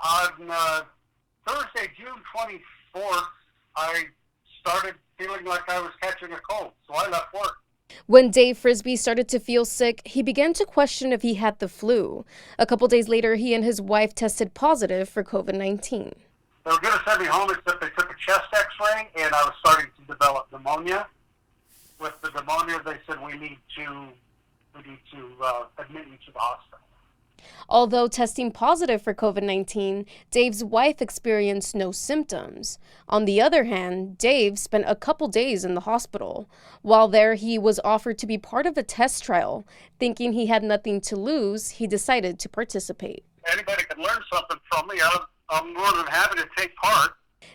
On Thursday, June 24th, I started feeling like I was catching a cold, so I left work. When Dave Frisbee started to feel sick, he began to question if he had the flu. A couple days later, he and his wife tested positive for COVID-19. They were going to send me home except they took a chest x-ray, and I was starting to develop pneumonia. With the pneumonia, they said we need to admit you to the hospital. Although testing positive for COVID-19, Dave's wife experienced no symptoms. On the other hand, Dave spent a couple days in the hospital. While there, he was offered to be part of a test trial. Thinking he had nothing to lose, he decided to participate. Anybody can learn something from me. I'm more than happy to take part.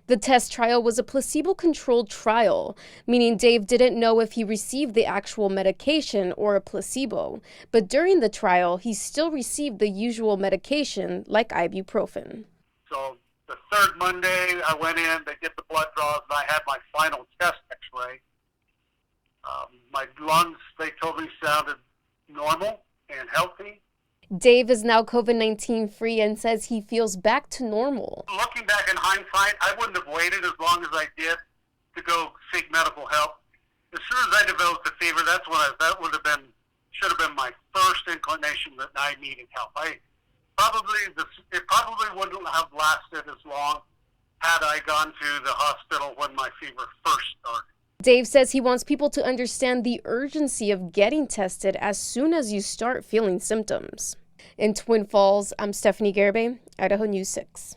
The test trial was a placebo-controlled trial, meaning Dave didn't know if he received the actual medication or a placebo. But during the trial, he still received the usual medication, like ibuprofen. So the third Monday, I went in, they did the blood draws, and I had my final chest x-ray. My lungs, they told me, sounded normal and healthy. Dave is now COVID-19 free and says he feels back to normal. Looking back in hindsight, I wouldn't have waited as long as I did to go seek medical help. As soon as I developed the fever, should have been my first inclination that I needed help. It probably wouldn't have lasted as long had I gone to the hospital when my fever first started. Dave says he wants people to understand the urgency of getting tested as soon as you start feeling symptoms. In Twin Falls, I'm Stephanie Gerbe, Idaho News 6.